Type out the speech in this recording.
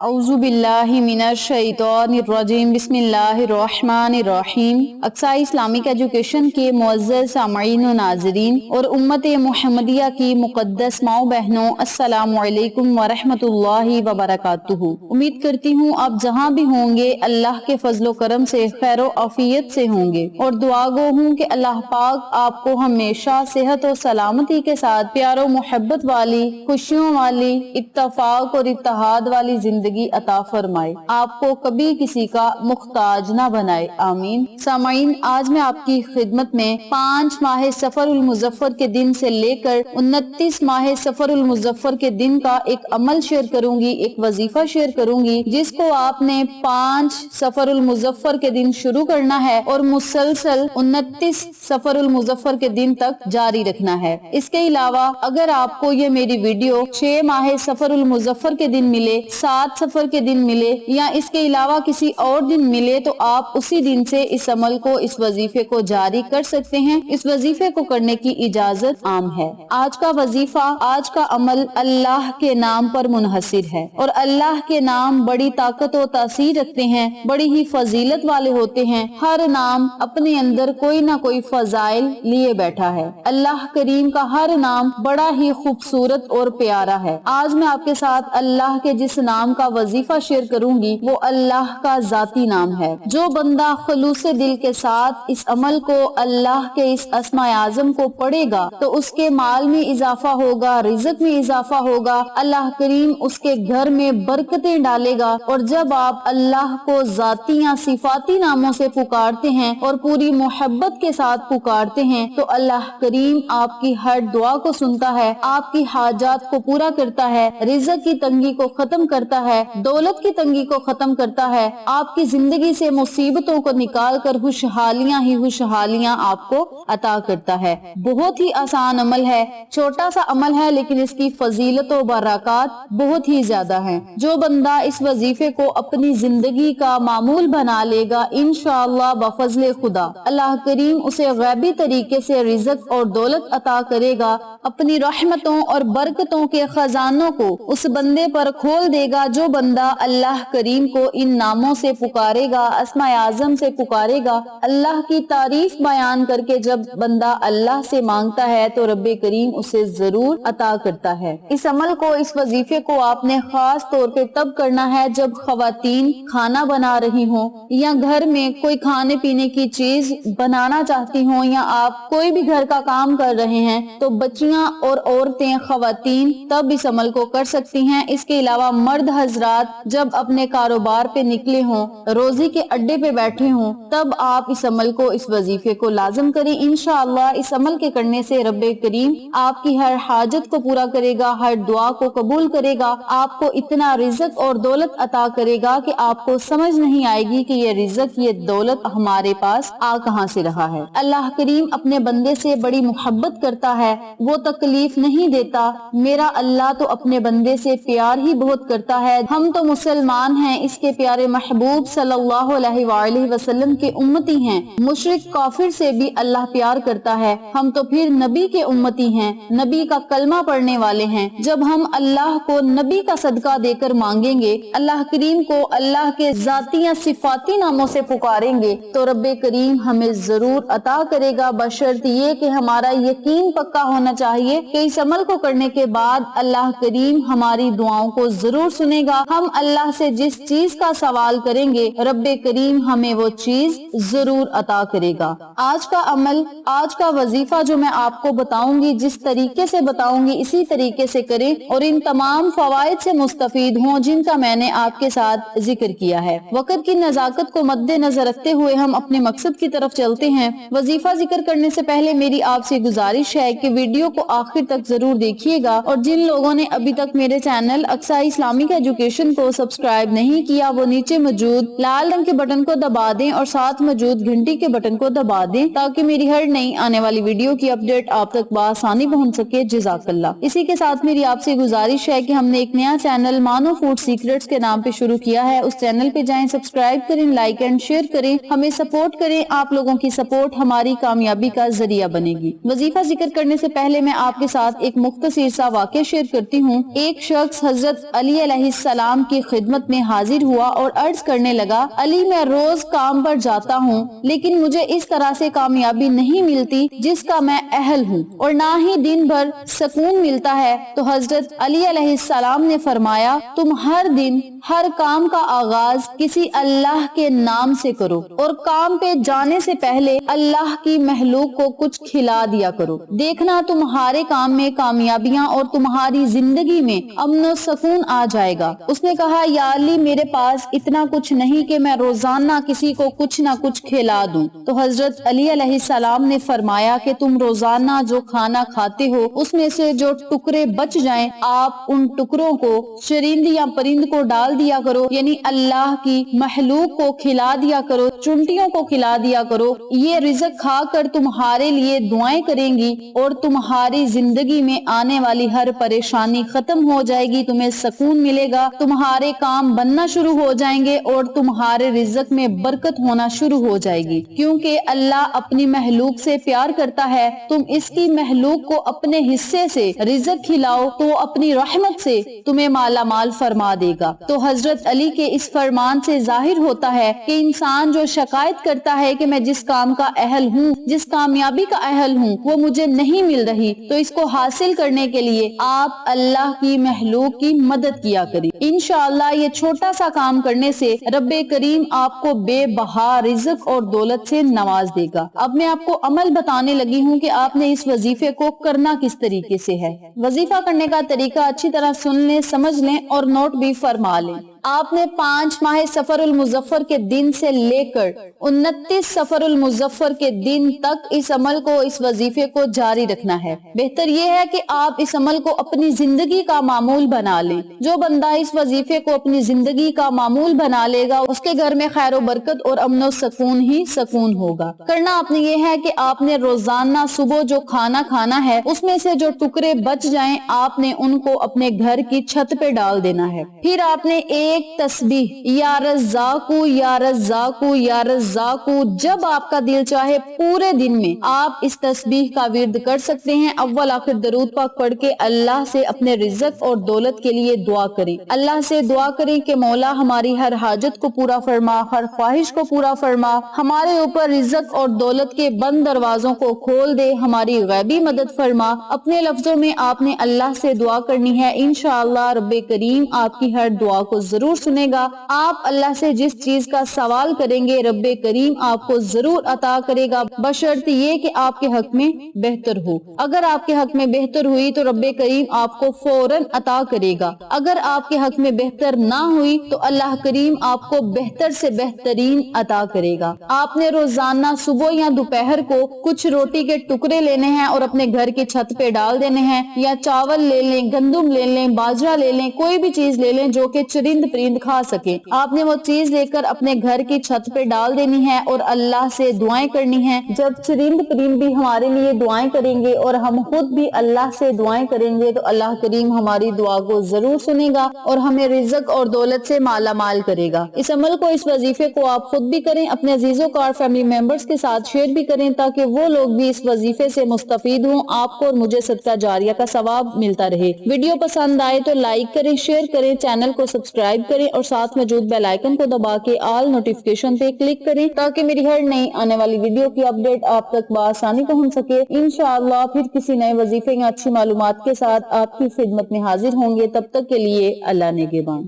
औज़ु बिल्लाहि मिनश शैतानिर रजीम बिस्मिल्लाहिर रहमानिर रहीम। Aqsa Islamic education के मुअज़्ज़ज़ सामईन व नाज़रीन और उम्मत मुहम्मदिया की मुक़द्दस माओ बहनों, अस्सलामु अलैकुम व रहमतुल्लाहि व बरकातुहू। उम्मीद करती हूँ आप जहाँ भी होंगे अल्लाह के फजलो करम से खैरो आफियत से होंगे और दुआ गो हूँ कि अल्लाह पाक आपको हमेशा सेहत और सलामती के साथ प्यारो मोहब्बत वाली, खुशियों वाली, इत्तफाक और इत्तेहाद वाली जिंदगी अता फरमाए, आपको कभी किसी का मुख्ताज न बनाए, आमीन। सामाइन, आज मैं आपकी खिदमत में 5 माह सफरुल मुज़फ्फर के दिन से लेकर 29 माह सफरुल मुज़फ्फर के दिन का एक अमल शेयर करूंगी, एक वजीफा शेयर करूंगी, जिसको आपने 5 सफरुल मुज़फ्फर के दिन शुरू करना है और मुसलसल 29 सफरुल मुज़फ्फर के दिन तक जारी रखना है। इसके अलावा अगर आपको ये मेरी वीडियो 6 माह सफरुल मुज़फ्फर के दिन मिले, 7 सफर के दिन मिले या इसके अलावा किसी और दिन मिले तो आप उसी दिन से इस अमल को, इस वजीफे को जारी कर सकते हैं। इस वजीफे को करने की इजाजत आम है। आज का वजीफा, आज का अमल अल्लाह के नाम पर मुनहसिर है और अल्लाह के नाम बड़ी ताकत और तासीर रखते हैं, बड़ी ही फजीलत वाले होते हैं। हर नाम अपने अंदर कोई ना कोई फजाइल लिए बैठा है। अल्लाह करीम का हर नाम बड़ा ही खूबसूरत और प्यारा है। आज मैं आपके साथ अल्लाह के जिस नाम का वजीफा शेयर करूंगी वो अल्लाह का जाती नाम है। जो बंदा खुलूसे दिल के साथ इस अमल को, अल्लाह के इस अस्माए आज़म को पढ़ेगा तो उसके माल में इजाफा होगा, रिज़्क में इजाफा होगा, अल्लाह करीम उसके घर में बरकतें डालेगा। और जब आप अल्लाह को जाती या सिफाती नामों से पुकारते हैं और पूरी मोहब्बत के साथ पुकारते हैं तो अल्लाह करीम आपकी हर दुआ को सुनता है, आपकी हाजात को पूरा करता है, रिज़्क की तंगी को खत्म करता है, दौलत की तंगी को खत्म करता है, आपकी जिंदगी से मुसीबतों को निकाल कर खुशहालियां ही खुशहालियां आपको अता करता है। बहुत ही आसान अमल है, छोटा सा अमल है, लेकिन इसकी फजीलत और बरकत बहुत ही ज्यादा है। जो बंदा इस वजीफे को अपनी जिंदगी का मामूल बना लेगा, इंशाअल्लाह बफज़ले खुदा अल्लाह करीम उसे गैबी तरीके से रिज़्क और दौलत अता करेगा। अपनी रहमतों और बरकतों के खजानों को उस बंदे पर खोल देगा जो बंदा अल्लाह करीम को इन नामों से पुकारेगा, अस्माए आज़म से पुकारेगा। अल्लाह की तारीफ बयान करके जब बंदा अल्लाह से मांगता है तो रब्बे करीम उसे जरूर अता करता है। इस अमल को, इस वजीफे को आपने खास तौर पे तब करना है जब खवातीन खाना बना रही हो या घर में कोई खाने पीने की चीज बनाना चाहती हो या आप कोई भी घर का काम कर रहे हैं तो बच्चियां और औरतें, खवातीन तब इस अमल को कर सकती हैं। इसके अलावा मर्द हजरात जब अपने कारोबार पे निकले हों, रोजी के अड्डे पे बैठे हों, तब आप इस अमल को, इस वजीफे को लाजम करें। इंशाअल्लाह इस अमल के करने से रब्बे करीम आपकी हर हाजत को पूरा करेगा, हर दुआ को कबूल करेगा, आपको इतना रिज़्क और दौलत अता करेगा कि आपको समझ नहीं आएगी कि ये रिज़्क, ये दौलत हमारे पास आ कहां से रहा है। अल्लाह करीम अपने बंदे से बड़ी मोहब्बत करता है, वो तकलीफ नहीं देता। मेरा अल्लाह तो अपने बंदे से प्यार ही बहुत करता है। हम तो मुसलमान हैं, इसके प्यारे महबूब सल्लल्लाहु अलैहि वसल्लम के उम्मती हैं। मुशरिक काफिर से भी अल्लाह प्यार करता है। हम तो फिर नबी के उम्मती हैं, नबी का कलमा पढ़ने वाले हैं। जब हम अल्लाह को नबी का सदका देकर मांगेंगे, अल्लाह करीम को अल्लाह के जाती या सिफाती नामों से पुकारेंगे तो रब्बे करीम हमें जरूर अता करेगा, बशर्त ये कि हमारा यकीन पक्का होना चाहिए कि इस अमल को करने के बाद अल्लाह करीम हमारी दुआओं को जरूर सुनेगा। हम अल्लाह से जिस चीज का सवाल करेंगे रब्बे करीम हमें वो चीज जरूर अता करेगा। आज का अमल, आज का वजीफा जो मैं आपको बताऊंगी, जिस तरीके से बताऊंगी इसी तरीके से करें और इन तमाम फवाइद से मुस्तफीद हों जिनका मैंने आपके साथ जिक्र किया है। वक्त की नजाकत को मद्देनजर रखते हुए हम अपने मकसद की तरफ चलते हैं। वजीफा जिक्र करने से पहले मेरी आपसे गुजारिश है कि वीडियो को आखिर तक जरूर देखिएगा और जिन लोगों ने अभी तक मेरे चैनल अक्सा इस्लामिक एजुकेशन को सब्सक्राइब नहीं किया वो नीचे मौजूद लाल रंग के बटन को दबा दें और साथ मौजूद घंटी के बटन को दबा दें ताकि मेरी हर नई आने वाली वीडियो की अपडेट आप तक बआसानी पहुंच सके। जज़ाकल्लाह। इसी के साथ मेरी आपसे गुजारिश है कि हमने एक नया चैनल मानो फूड सीक्रेट्स के नाम पे शुरू किया है। उस चैनल पे जाएं, सब्सक्राइब करें, लाइक एंड शेयर करें, हमें सपोर्ट करें। आप लोगों की सपोर्ट हमारी कामयाबी का जरिया बनेगी। वजीफा जिक्र करने से पहले मैं आपके साथ एक मुख्तसर सा वाक़या शेयर करती हूँ। एक शख्स हजरत अली السلام کی خدمت میں حاضر ہوا اور عرض کرنے لگا، علی میں روز کام پر جاتا ہوں لیکن مجھے اس طرح سے کامیابی نہیں ملتی جس کا میں اہل ہوں، اور نہ ہی دن بھر سکون ملتا ہے۔ تو حضرت علی علیہ السلام نے فرمایا، تم ہر دن ہر کام کا آغاز کسی اللہ کے نام سے کرو اور کام پہ جانے سے پہلے اللہ کی مخلوق کو کچھ کھلا دیا کرو، دیکھنا تمہارے کام میں کامیابیاں اور تمہاری زندگی میں امن و سکون آ جائے گا۔ اس نے کہا، یا علی میرے پاس اتنا کچھ نہیں کہ میں روزانہ کسی کو کچھ نہ کچھ کھلا دوں۔ تو حضرت علی علیہ السلام نے فرمایا کہ تم روزانہ جو کھانا کھاتے ہو اس میں سے جو ٹکڑے بچ جائیں آپ ان ٹکڑوں کو چرند یا پرند کو ڈال دیا کرو، یعنی اللہ کی مخلوق کو کھلا دیا کرو، چونٹیوں کو کھلا دیا کرو۔ یہ رزق کھا کر تمہارے لیے دعائیں کریں گی اور تمہاری زندگی میں آنے والی ہر پریشانی ختم ہو جائے گی، تمہیں سکون ملے گا، تمہارے کام بننا شروع ہو جائیں گے اور تمہارے رزق میں برکت ہونا شروع ہو جائے گی، کیونکہ اللہ اپنی مخلوق سے پیار کرتا ہے۔ تم اس کی مخلوق کو اپنے حصے سے رزق کھلاؤ تو وہ اپنی رحمت سے تمہیں مالا مال فرما دے گا۔ تو حضرت علی کے اس فرمان سے ظاہر ہوتا ہے کہ انسان جو شکایت کرتا ہے کہ میں جس کام کا اہل ہوں، جس کامیابی کا اہل ہوں، وہ مجھے نہیں مل رہی، تو اس کو حاصل کرنے کے لیے آپ اللہ کی مخلوق کی مدد کیا کریں۔ انشاءاللہ یہ چھوٹا سا کام کرنے سے رب کریم آپ کو بے بہا رزق اور دولت سے نواز دے گا۔ اب میں آپ کو عمل بتانے لگی ہوں کہ آپ نے اس وظیفے کو کرنا کس طریقے سے ہے۔ وظیفہ کرنے کا طریقہ اچھی طرح سن لیں، سمجھ لیں اور نوٹ بھی فرما لیں۔ آپ نے 5 ماہ سفر المظفر کے دن سے لے کر 29 سفر المظفر کے دن تک اس عمل کو، اس وظیفے کو جاری رکھنا ہے۔ بہتر یہ ہے کہ آپ اس عمل کو اپنی زندگی کا معمول بنا لیں۔ جو بندہ اس وظیفے کو اپنی زندگی کا معمول بنا لے گا اس کے گھر میں خیر و برکت اور امن و سکون ہی سکون ہوگا۔ کرنا آپ نے یہ ہے کہ آپ نے روزانہ صبح جو کھانا کھانا ہے اس میں سے جو ٹکڑے بچ جائیں آپ نے ان کو اپنے گھر کی چھت پہ ڈال دینا ہے۔ پھر آپ نے ایک تسبیح یا رزاقو یا رزاقو یا رزاقو جب آپ کا دل چاہے پورے دن میں آپ اس تسبیح کا ورد کر سکتے ہیں۔ اول آخر درود پاک پڑھ کے اللہ سے اپنے رزق اور دولت کے لیے دعا کریں۔ اللہ سے دعا کریں کہ مولا ہماری ہر حاجت کو پورا فرما، ہر خواہش کو پورا فرما، ہمارے اوپر رزق اور دولت کے بند دروازوں کو کھول دے، ہماری غیبی مدد فرما۔ اپنے لفظوں میں آپ نے اللہ سے دعا کرنی ہے، انشاءاللہ رب کریم آپ کی ہر دعا کو ضرور سنے گا۔ آپ اللہ سے جس چیز کا سوال کریں گے رب کریم آپ کو ضرور عطا کرے گا، بشرط یہ کہ آپ کے حق میں بہتر ہو۔ اگر آپ کے حق میں بہتر ہوئی تو رب کریم آپ کو فوراً عطا کرے گا، اگر آپ کے حق میں بہتر نہ ہوئی تو اللہ کریم آپ کو بہتر سے بہترین عطا کرے گا۔ آپ نے روزانہ صبح یا دوپہر کو کچھ روٹی کے ٹکڑے لینے ہیں اور اپنے گھر کی چھت پہ ڈال دینے ہیں، یا چاول لے لیں، گندم لے لیں، باجرہ لے لیں، کوئی بھی چیز لے لیں جو کہ چرند پرند کھا سکے۔ آپ نے وہ چیز لے کر اپنے گھر کی چھت پہ ڈال دینی ہے اور اللہ سے دعائیں کرنی ہیں۔ جب چرند پرند بھی ہمارے لیے دعائیں کریں گے اور ہم خود بھی اللہ سے دعائیں کریں گے تو اللہ کریم ہماری دعا کو ضرور سنے گا اور ہمیں رزق اور دولت سے مالا مال کرے گا۔ اس عمل کو، اس وظیفے کو آپ خود بھی کریں، اپنے عزیزوں کو اور فیملی ممبرز کے ساتھ شیئر بھی کریں تاکہ وہ لوگ بھی اس وظیفے سے مستفید ہوں، آپ کو اور مجھے صدقہ جاریہ کا ثواب ملتا رہے۔ ویڈیو پسند آئے تو لائک کریں، شیئر کریں، چینل کو سبسکرائب کریں اور ساتھ موجود بیل آئیکن کو دبا کے آل نوٹیفیکیشن پہ کلک کریں تاکہ میری ہر نئی آنے والی ویڈیو کی اپڈیٹ آپ تک بآسانی پہنچ سکے۔ انشاءاللہ پھر کسی نئے وظیفے یا اچھی معلومات کے ساتھ آپ کی خدمت میں حاضر ہوں گے، تب تک کے لیے اللہ نگہبان۔